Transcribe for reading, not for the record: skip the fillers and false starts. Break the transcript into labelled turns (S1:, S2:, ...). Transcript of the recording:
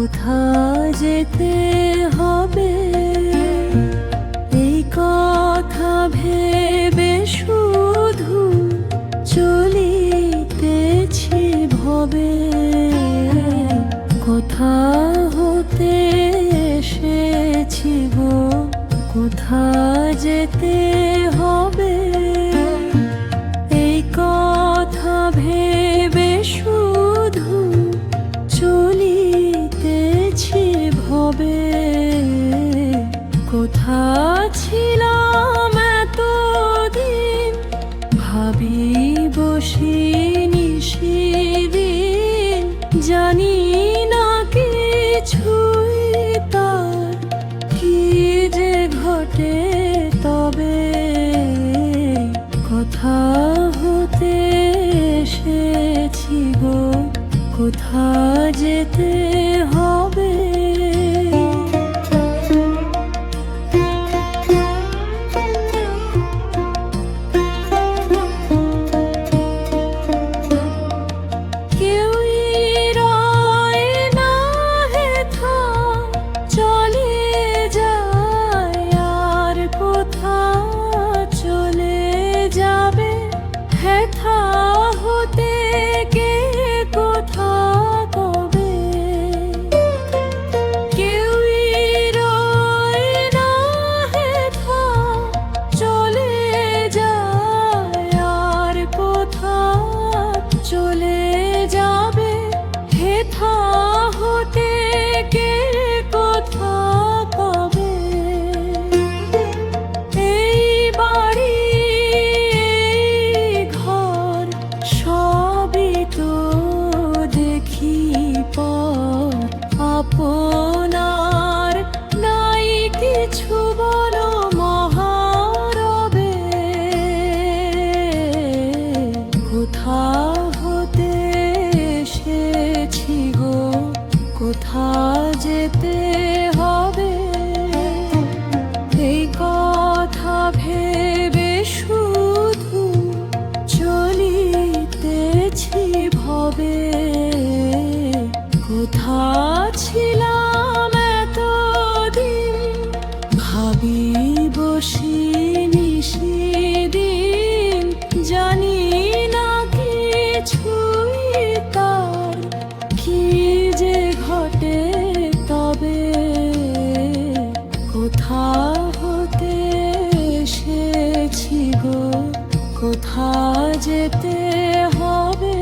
S1: কোথা যেতে হবে এই কথা ভেবে শুধু চলিতেছি ভবে। কোথা হতে এসেছি গো, কোথা যেতে হবে এই কথা ভেবে শুধু চলিতেছি ভবে। কোথা ছিলাম এতদিন ভাবি বসি নিশিদিন, জানি না কিছুই তার কি যে ঘটে তবে। কোথা হতে এসেছি গো, কোথা যেতে হবে। হেথা হতে কে কোথা কবে, কেউই রয় না হেথা চলে যায় আর কোথা চলে যাবে। হেথা হতে কে কোথা কবে। এই বাড়ি আপনার নাই কিছু বলো মহারবে। কোথা হতে এসেছি গো, কোথা যেতে হবে এই কথা ভেবে শুধু চলিতেছি ভবে। কোথা ছিলাম এতদিন ভাবি বসি নিশিদিন, জানি না কিছুই তার কি যে ঘটে তবে। কোথা হতে এসেছি গো, কোথা যেতে হবে।